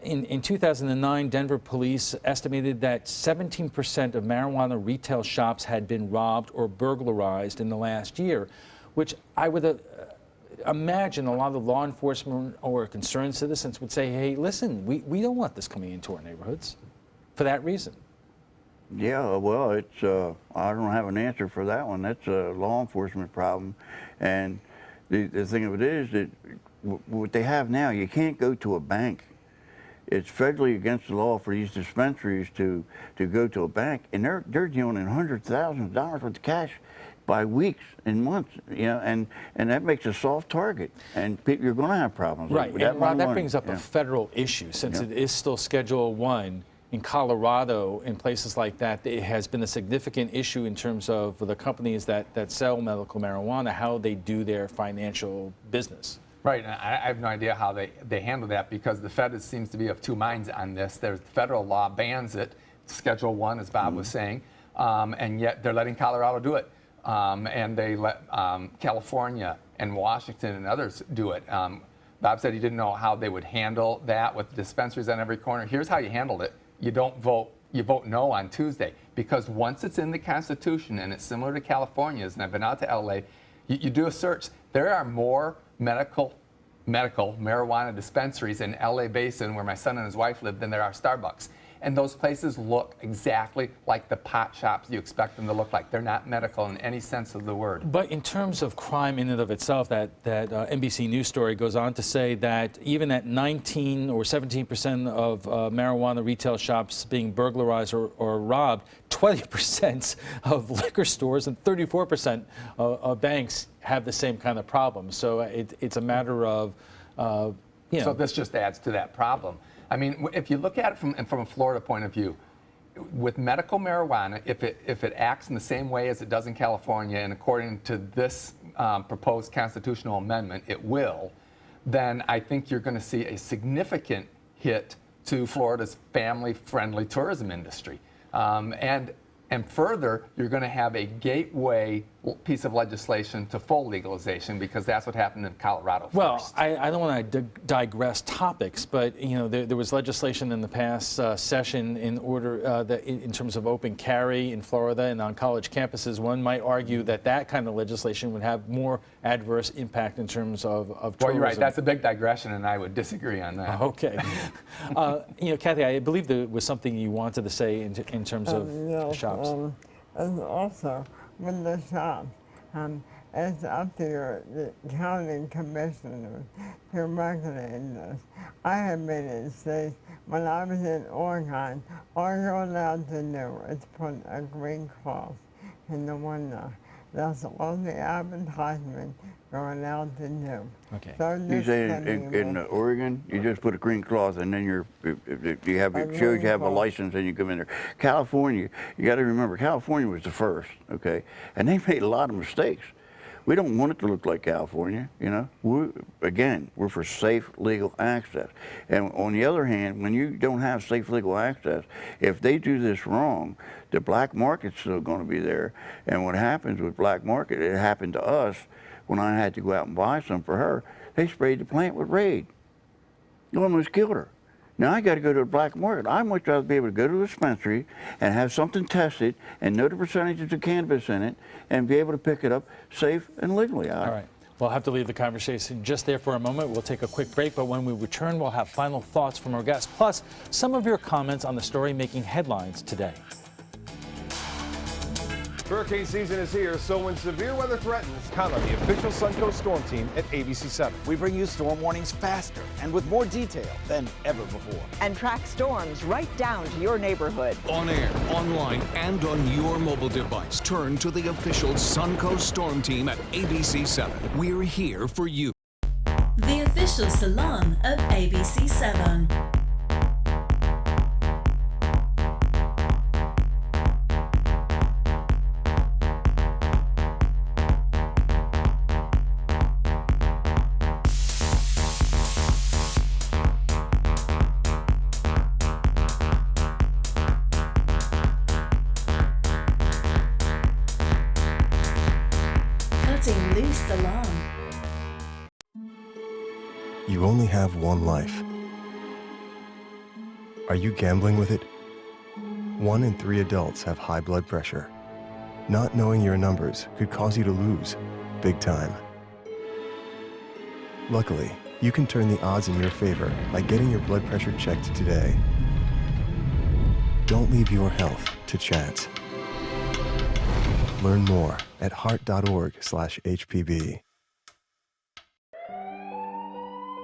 in 2009, Denver police estimated that 17% of marijuana retail shops had been robbed or burglarized in the last year, which I would imagine a lot of law enforcement or concerned citizens would say, hey, listen, we don't want this coming into our neighborhoods for that reason. Yeah, well, it's I don't have an answer for that one. That's a law enforcement problem. And the thing of it is that what they have now, you can't go to a bank. It's federally against the law for these dispensaries to go to a bank, and they're dealing in hundreds of thousands of dollars worth of cash by weeks and months, you know, and that makes a soft target, and you're going to have problems. Right, with and Rob, that money. brings up a federal issue, since it is still Schedule I. In Colorado, in places like that, it has been a significant issue in terms of the companies that sell medical marijuana, how they do their financial business. Right, and I have no idea how they handle that, because the Fed seems to be of two minds on this. There's federal law bans it, Schedule I, as Bob was saying, and yet they're letting Colorado do it. And they let California and Washington and others do it. Bob said he didn't know how they would handle that with dispensaries on every corner. Here's how you handled it. You don't vote. You vote no on Tuesday, because once it's in the Constitution, and it's similar to California's, and I've been out to LA, you do a search. There are more medical marijuana dispensaries in LA Basin, where my son and his wife live, than there are Starbucks. And those places look exactly like the pot shops you expect them to look like. They're not medical in any sense of the word. But in terms of crime in and of itself, that NBC News story goes on to say that even at 19 or 17% of marijuana retail shops being burglarized or robbed, 20% of liquor stores and 34% of banks have the same kind of problem. So it's a matter of, you know. So this just adds to that problem. I mean, if you look at it from a Florida point of view, with medical marijuana, if it acts in the same way as it does in California, and according to this proposed constitutional amendment, it will, then I think you're going to see a significant hit to Florida's family-friendly tourism industry. And further, you're going to have a gateway piece of legislation to full legalization, because that's what happened in Colorado first. Well, I don't want to digress topics, but you know there was legislation in the past session in order in terms of open carry in Florida and on college campuses. One might argue that kind of legislation would have more adverse impact in terms of tourism. Well, you're right. That's a big digression, and I would disagree on that. Okay. You know, Kathy, I believe there was something you wanted to say in terms of the shops. And also, with the shops, it's up to the county commissioners to regulate this. I have been in states, when I was in Oregon, all you're allowed to do is put a green cloth in the window. That's all the advertisement you're allowed to do. Okay. So You say in Oregon, you just put a green cloth, and then you have it shows you have a license, and you come in there. California, you got to remember, California was the first, okay, and they made a lot of mistakes. We don't want it to look like California, you know. We're for safe, legal access. And on the other hand, when you don't have safe, legal access, if they do this wrong, the black market's still going to be there. And what happens with black market, it happened to us when I had to go out and buy some for her. They sprayed the plant with Raid. It almost killed her. Now I got to go to the black market. I'd much rather be able to go to a dispensary and have something tested and know the percentages of cannabis in it and be able to pick it up safe and legally. All right. We'll have to leave the conversation just there for a moment. We'll take a quick break, but when we return, we'll have final thoughts from our guests, plus some of your comments on the story making headlines today. Hurricane season is here, so when severe weather threatens, count on the official Suncoast Storm Team at ABC7. We bring you storm warnings faster and with more detail than ever before. And track storms right down to your neighborhood. On air, online, and on your mobile device. Turn to the official Suncoast Storm Team at ABC7. We're here for you. The official salon of ABC7. Salon. You only have one life. Are you gambling with it? 1 in 3 adults have high blood pressure. Not knowing your numbers could cause you to lose, big time. Luckily, you can turn the odds in your favor by getting your blood pressure checked today. Don't leave your health to chance. Learn more at heart.org/HPB.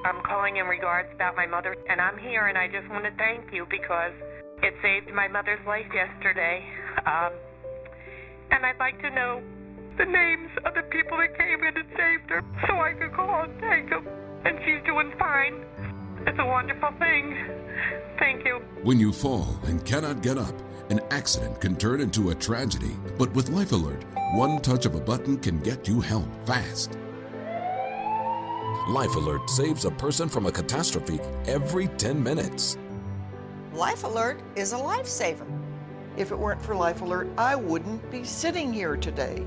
I'm calling in regards about my mother, and I'm here, and I just want to thank you because it saved my mother's life yesterday. And I'd like to know the names of the people that came in and saved her so I could call and thank them. And she's doing fine. It's a wonderful thing. Thank you. When you fall and cannot get up, an accident can turn into a tragedy. But with Life Alert, one touch of a button can get you help fast. Life Alert saves a person from a catastrophe every 10 minutes. Life Alert is a lifesaver. If it weren't for Life Alert, I wouldn't be sitting here today.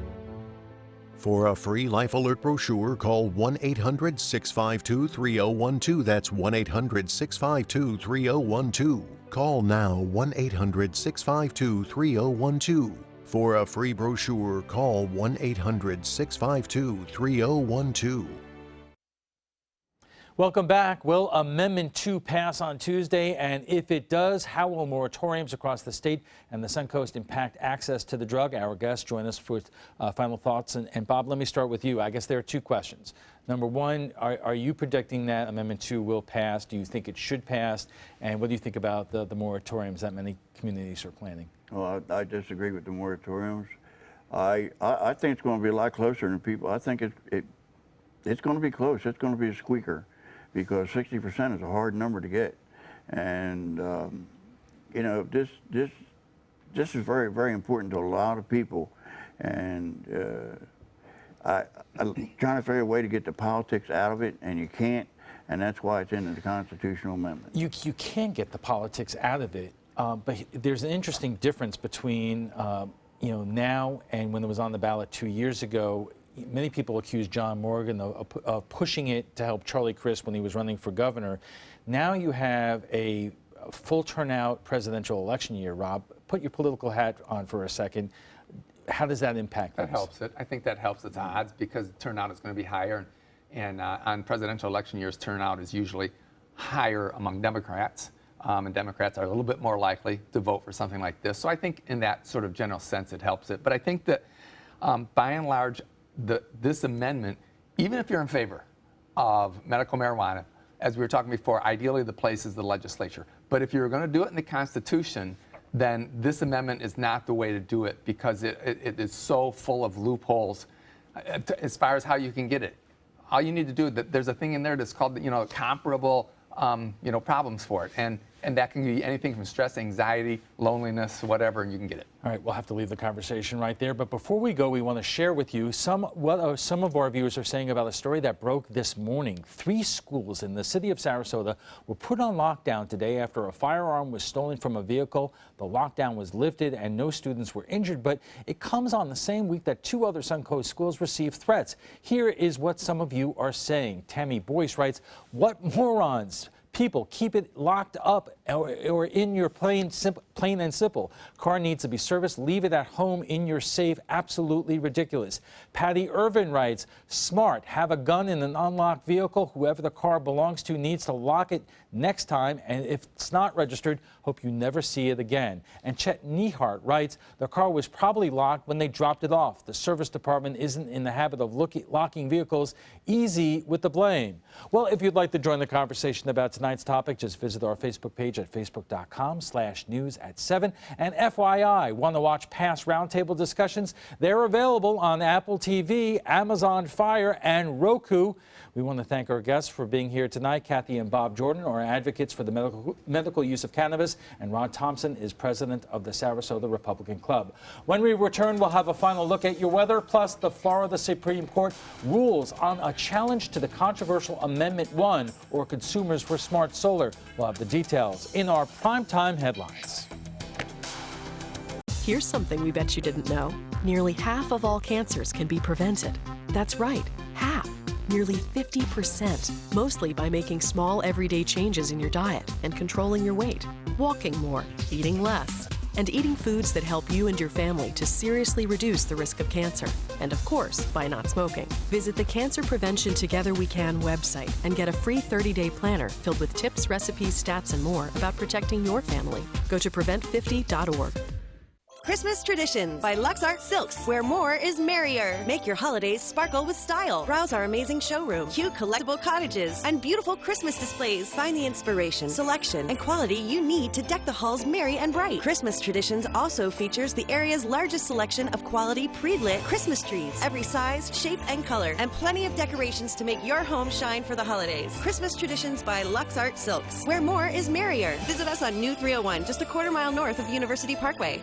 For a free Life Alert brochure, call 1-800-652-3012. That's 1-800-652-3012. Call now 1-800-652-3012. For a free brochure, call 1-800-652-3012. Welcome back. Will Amendment 2 pass on Tuesday? And if it does, how will moratoriums across the state and the Suncoast impact access to the drug? Our guests join us for final thoughts. And Bob, let me start with you. I guess there are two questions. Number one, are you predicting that Amendment 2 will pass? Do you think it should pass? And what do you think about the moratoriums that many communities are planning? Well, I disagree with the moratoriums. I think it's going to be a lot closer than people. I think it's going to be close. It's going to be a squeaker, because 60% is a hard number to get, and you know, this is very, very important to a lot of people, and I'm trying to figure a way to get the politics out of it, and you can't, and that's why it's in the constitutional amendment. You can get the politics out of it, but there's an interesting difference between you know, now and when it was on the ballot 2 years ago. Many people accuse John Morgan of pushing it to help Charlie Crist when he was running for governor. Now you have a full turnout presidential election year. Rob, put your political hat on for a second. How does that impact That things? helps it. I think that helps its odds because turnout is going to be higher. And on presidential election years, turnout is usually higher among Democrats. And Democrats are a little bit more likely to vote for something like this. So I think in that sort of general sense, it helps it. But I think that by and large, this amendment, even if you're in favor of medical marijuana, as we were talking before, ideally the place is the legislature. But if you're going to do it in the Constitution, then this amendment is not the way to do it because it is so full of loopholes as far as how you can get it. All you need to do, there's a thing in there that's called, you know, comparable, you know, problems for it. And that can be anything from stress, anxiety, loneliness, whatever, and you can get it. All right, we'll have to leave the conversation right there. But before we go, we want to share with you what some of our viewers are saying about a story that broke this morning. 3 schools in the city of Sarasota were put on lockdown today after a firearm was stolen from a vehicle. The lockdown was lifted and no students were injured, but it comes on the same week that 2 other Suncoast schools received threats. Here is what some of you are saying. Tammy Boyce writes, "What morons. People, keep it locked up or in your plain and simple. Car needs to be serviced. Leave it at home in your safe. Absolutely ridiculous." Patty Irvin writes, "Smart. Have a gun in an unlocked vehicle. Whoever the car belongs to needs to lock it next time. And if it's not registered, hope you never see it again." And Chet Nehart writes, "The car was probably locked when they dropped it off. The service department isn't in the habit of locking vehicles. Easy with the blame." Well, if you'd like to join the conversation about tonight's topic, just visit our Facebook page at facebook.com/news@7. And FYI, want to watch past roundtable discussions? They're available on Apple TV, Amazon Fire, and Roku. We want to thank our guests for being here tonight. Kathy and Bob Jordan are advocates for the medical use of cannabis, and Ron Thompson is president of the Sarasota Republican Club. When we return, we'll have a final look at your weather, plus the Florida Supreme Court rules on a challenge to the controversial Amendment 1, or consumers for smart solar. We'll have the details in our primetime headlines. Here's something we bet you didn't know. Nearly half of all cancers can be prevented. That's right, half. Nearly 50%, mostly by making small everyday changes in your diet and controlling your weight, walking more, eating less, and eating foods that help you and your family to seriously reduce the risk of cancer. And of course, by not smoking. Visit the Cancer Prevention Together We Can website and get a free 30-day planner filled with tips, recipes, stats, and more about protecting your family. Go to prevent50.org. Christmas Traditions by Lux Art Silks, where more is merrier. Make your holidays sparkle with style. Browse our amazing showroom, cute collectible cottages, and beautiful Christmas displays. Find the inspiration, selection, and quality you need to deck the halls merry and bright. Christmas Traditions also features the area's largest selection of quality pre-lit Christmas trees, every size, shape, and color, and plenty of decorations to make your home shine for the holidays. Christmas Traditions by Lux Art Silks, where more is merrier. Visit us on New 301, just a quarter-mile north of University Parkway.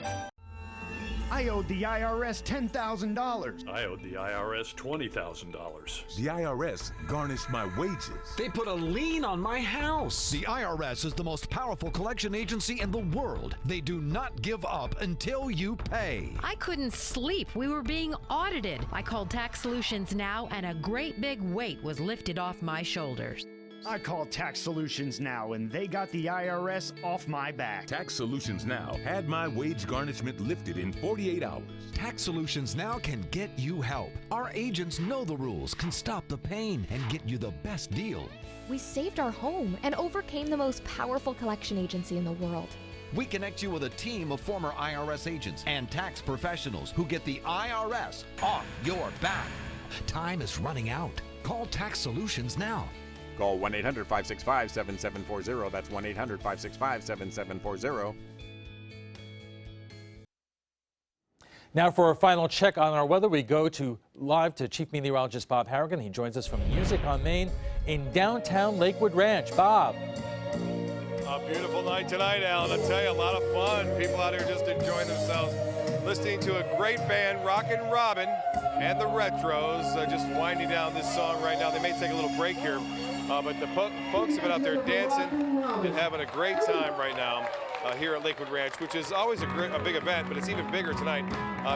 I owed the IRS $10,000. I owed the IRS $20,000. The IRS garnished my wages. They put a lien on my house. The IRS is the most powerful collection agency in the world. They do not give up until you pay. I couldn't sleep. We were being audited. I called Tax Solutions Now, and a great big weight was lifted off my shoulders. I called Tax Solutions Now, and they got the IRS off my back. Tax Solutions Now had my wage garnishment lifted in 48 hours. Tax Solutions Now can get you help. Our agents know the rules, can stop the pain, and get you the best deal. We saved our home and overcame the most powerful collection agency in the world. We connect you with a team of former IRS agents and tax professionals who get the IRS off your back. Time is running out. Call Tax Solutions Now. Call 1-800-565-7740. That's 1-800-565-7740. Now for our final check on our weather, we go live to Chief Meteorologist Bob Harrigan. He joins us from Music on Main in downtown Lakewood Ranch. Bob. A beautiful night tonight, Alan. I tell you, a lot of fun. People out here just enjoying themselves, listening to a great band, Rockin' Robin and the Retros, just winding down this song right now. They may take a little break here. But the folks have been out there dancing and having a great time right now here at Lakewood Ranch, which is always a big event, but it's even bigger tonight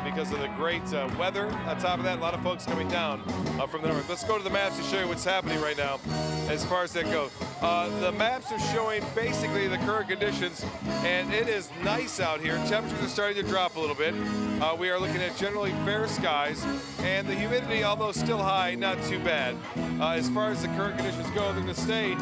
because of the great weather. On top of that, a lot of folks coming down from the north. Let's go to the maps to show you what's happening right now as far as that goes. The maps are showing basically the current conditions, and it is nice out here. Temperatures are starting to drop a little bit. We are looking at generally fair skies, and the humidity, although still high, not too bad. As far as the current conditions go, they're going to stay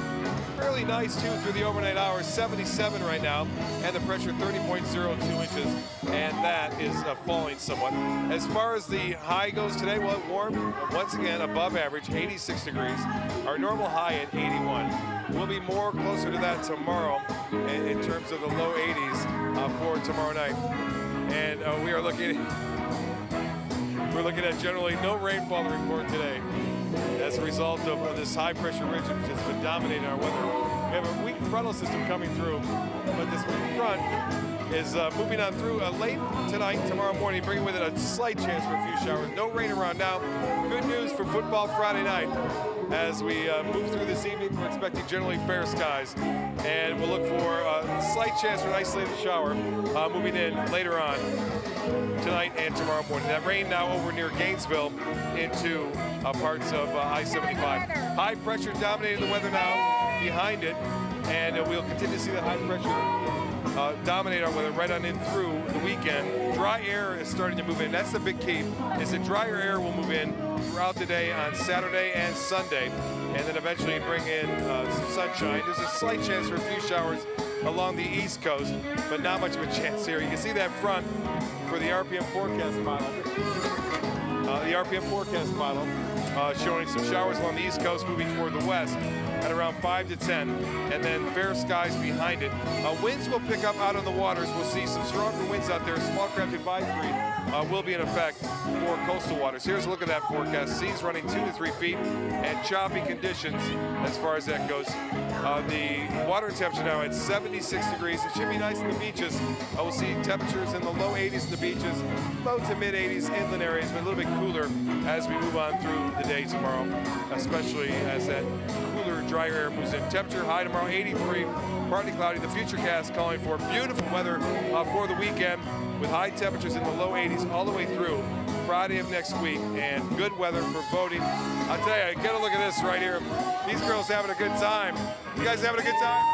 fairly nice too through the overnight hours. 77 right now, and the pressure 30.02 inches, and that is falling somewhat. As far as the high goes today, well, warm once again above average, 86 degrees. Our normal high at 81. We'll be more closer to that tomorrow in terms of the low 80s for tomorrow night. And we're looking at generally no rainfall to report today as a result of this high pressure ridge which has been dominating our weather. We have a weak frontal system coming through, but this weak front is moving on through late tonight, tomorrow morning, bringing with it a slight chance for a few showers. No rain around now. Good news for football Friday night. As we move through this evening, we're expecting generally fair skies, and we'll look for a slight chance for an isolated shower moving in later on tonight and tomorrow morning. That rain now over near Gainesville into parts of I-75. High pressure dominating the weather now behind it, and we'll continue to see that high pressure dominate our weather right on in through the weekend. Dry air is starting to move in. That's the big key, is that drier air will move in throughout the day on Saturday and Sunday, and then eventually bring in some sunshine. There's a slight chance for a few showers along the East Coast, but not much of a chance here. You can see that front for the RPM forecast model. The RPM forecast model showing some showers along the East Coast moving toward the west at around 5 to 10, and then fair skies behind it. Winds will pick up out on the waters. We'll see some stronger winds out there. Small craft advisory will be in effect for coastal waters. Here's a look at that forecast. Seas running 2 to 3 feet and choppy conditions as far as that goes. The water temperature now at 76 degrees. It should be nice in the beaches. We'll see temperatures in the low 80s in the beaches, low to mid 80s inland areas, but a little bit cooler as we move on through the day tomorrow, especially as that cooler, drier air moves in. Temperature high tomorrow, 83, partly cloudy. The futurecast calling for beautiful weather for the weekend with high temperatures in the low 80s all the way through Friday of next week, and good weather for voting. I'll tell you, get a look at this right here. These girls having a good time. You guys having a good time?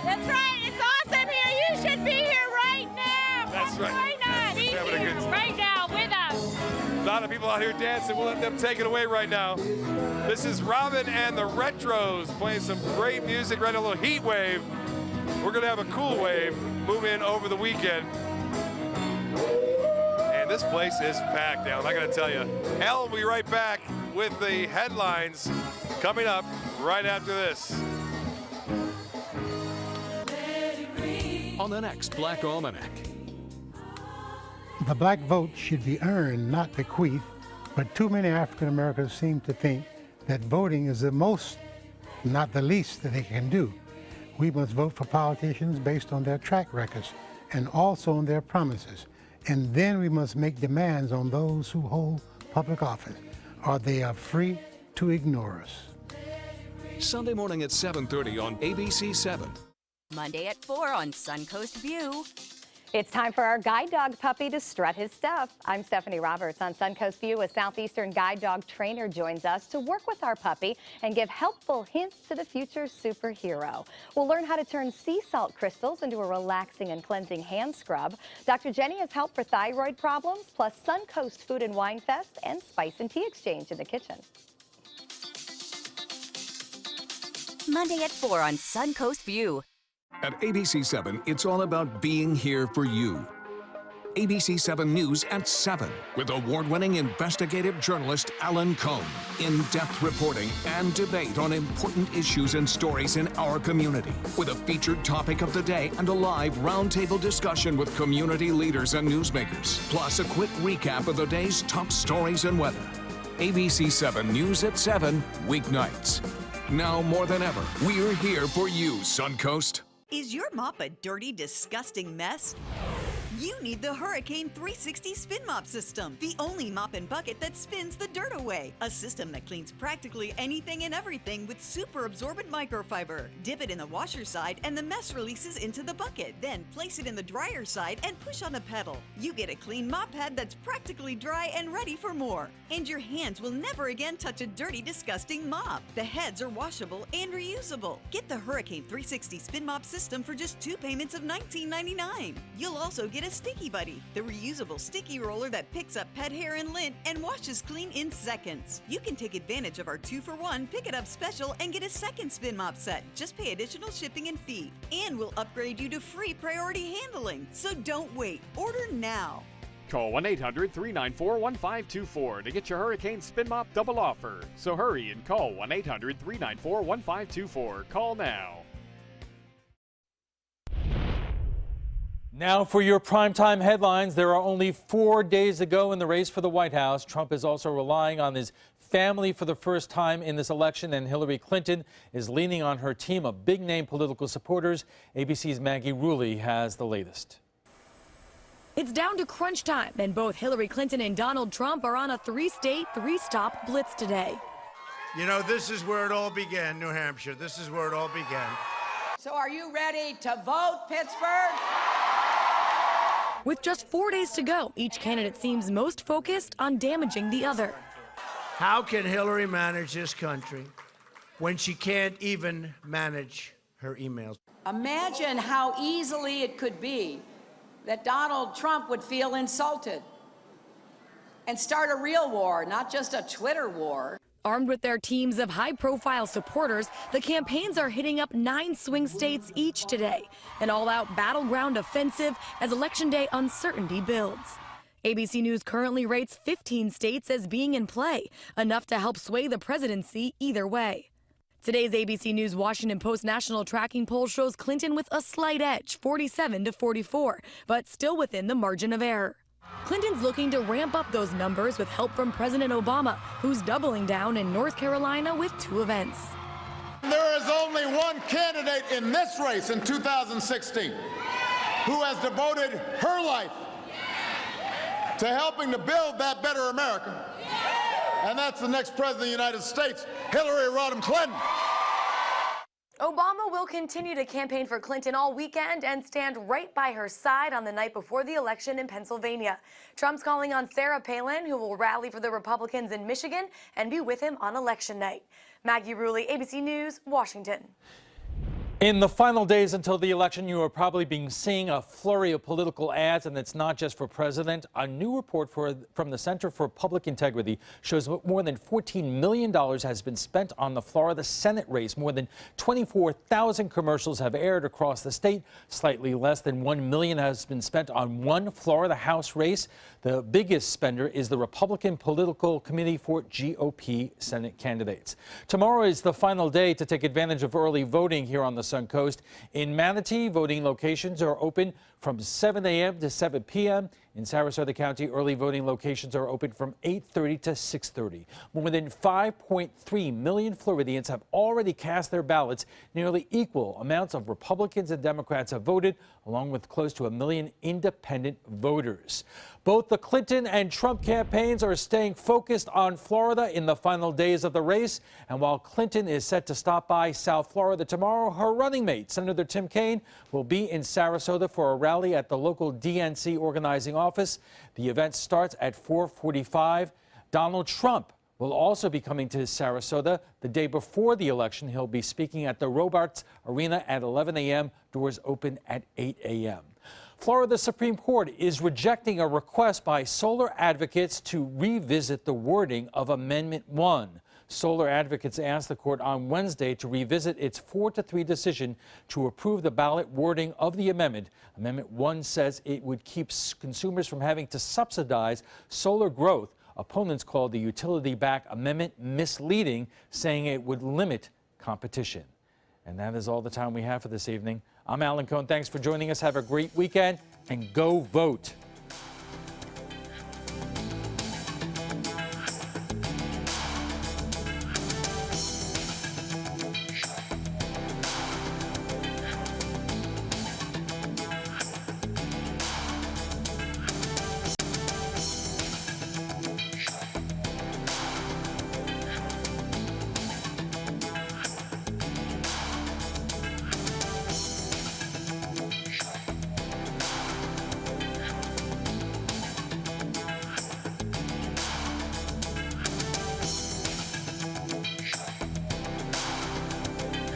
That's right. It's awesome here. You should be here right now. That's right. Why not? Be Having a here good time. right now with us. A lot of people out here dancing. We'll let them take it away right now. This is Robin and the Retros playing some great music, right? A little heat wave. We're going to have a cool wave move in over the weekend. And this place is packed now. I'm not going to tell you. Ellen will be right back with the headlines coming up right after this. On the next Black Almanac. The black vote should be earned, not bequeathed, but too many African Americans seem to think that voting is the most, not the least, that they can do. We must vote for politicians based on their track records and also on their promises. And then we must make demands on those who hold public office, or they are free to ignore us. Sunday morning at 7:30 on ABC7. Monday at 4 on Suncoast View. It's time for our guide dog puppy to strut his stuff. I'm Stephanie Roberts. On Suncoast View, a Southeastern guide dog trainer joins us to work with our puppy and give helpful hints to the future superhero. We'll learn how to turn sea salt crystals into a relaxing and cleansing hand scrub. Dr. Jenny has help for thyroid problems, plus Suncoast Food and Wine Fest and Spice and Tea Exchange in the kitchen. Monday at 4 on Suncoast View. At ABC7, it's all about being here for you. ABC7 News at 7 with award-winning investigative journalist Alan Cohn. In-depth reporting and debate on important issues and stories in our community with a featured topic of the day and a live roundtable discussion with community leaders and newsmakers. Plus a quick recap of the day's top stories and weather. ABC7 News at 7, weeknights. Now more than ever, we're here for you, Suncoast. Is your mop a dirty, disgusting mess? You need the Hurricane 360 Spin Mop System, the only mop and bucket that spins the dirt away. A system that cleans practically anything and everything with super absorbent microfiber. Dip it in the washer side and the mess releases into the bucket. Then place it in the dryer side and push on the pedal. You get a clean mop head that's practically dry and ready for more. And your hands will never again touch a dirty, disgusting mop. The heads are washable and reusable. Get the Hurricane 360 Spin Mop System for just 2 payments of $19.99. You'll also get a Sticky Buddy, the reusable sticky roller that picks up pet hair and lint and washes clean in seconds. You can take advantage of our 2-for-1 Pick It Up special and get a second spin mop set. Just pay additional shipping and fee. And we'll upgrade you to free priority handling. So don't wait. Order now. Call 1-800-394-1524 to get your Hurricane Spin Mop double offer. So hurry and call 1-800-394-1524. Call now. Now for your primetime headlines. There are only 4 days to go in the race for the White House. Trump is also relying on his family for the first time in this election, and Hillary Clinton is leaning on her team of big-name political supporters. ABC's Maggie Rulli has the latest. It's down to crunch time, and both Hillary Clinton and Donald Trump are on a 3-state, 3-stop blitz today. You know, this is where it all began, New Hampshire. This is where it all began. So are you ready to vote, Pittsburgh? With just 4 days to go, each candidate seems most focused on damaging the other. How can Hillary manage this country when she can't even manage her emails? Imagine how easily it could be that Donald Trump would feel insulted and start a real war, not just a Twitter war. Armed with their teams of high-profile supporters, the campaigns are hitting up 9 swing states each today, an all-out battleground offensive as Election Day uncertainty builds. ABC News currently rates 15 states as being in play, enough to help sway the presidency either way. Today's ABC News Washington Post national tracking poll shows Clinton with a slight edge, 47-44, but still within the margin of error. Clinton's looking to ramp up those numbers with help from President Obama, who's doubling down in North Carolina with 2 events. There is only one candidate in this race in 2016 who has devoted her life to helping to build that better America. And that's the next president of the United States, Hillary Rodham Clinton. Obama will continue to campaign for Clinton all weekend and stand right by her side on the night before the election in Pennsylvania. Trump's calling on Sarah Palin, who will rally for the Republicans in Michigan and be with him on election night. Maggie Rulli, ABC News, Washington. In the final days until the election, you are probably being seeing a flurry of political ads, and it's not just for president. A new report from the Center for Public Integrity shows more than $14 million has been spent on the Florida Senate race. More than 24,000 commercials have aired across the state. Slightly less than $1 million has been spent on one Florida House race. The biggest spender is the Republican Political Committee for GOP Senate candidates. Tomorrow is the final day to take advantage of early voting here on the Suncoast. In Manatee, voting locations are open from 7 a.m. to 7 p.m. In Sarasota County, early voting locations are open from 8:30 to 6:30. More than 5.3 million Floridians have already cast their ballots. Nearly equal amounts of Republicans and Democrats have voted, along with close to 1 million independent voters. Both the Clinton and Trump campaigns are staying focused on Florida in the final days of the race. And while Clinton is set to stop by South Florida tomorrow, her running mate, Senator Tim Kaine, will be in Sarasota for a rally at the local DNC organizing office. The event starts at 4:45. Donald Trump will also be coming to Sarasota the day before the election. He'll be speaking at the Robarts Arena at 11 a.m. Doors open at 8 a.m. Florida Supreme Court is rejecting a request by solar advocates to revisit the wording of Amendment 1. Solar advocates asked the court on Wednesday to revisit its 4-3 decision to approve the ballot wording of the amendment. Amendment 1 says it would keep consumers from having to subsidize solar growth. Opponents called the utility-backed amendment misleading, saying it would limit competition. And that is all the time we have for this evening. I'm Alan Cohn. Thanks for joining us. Have a great weekend and go vote.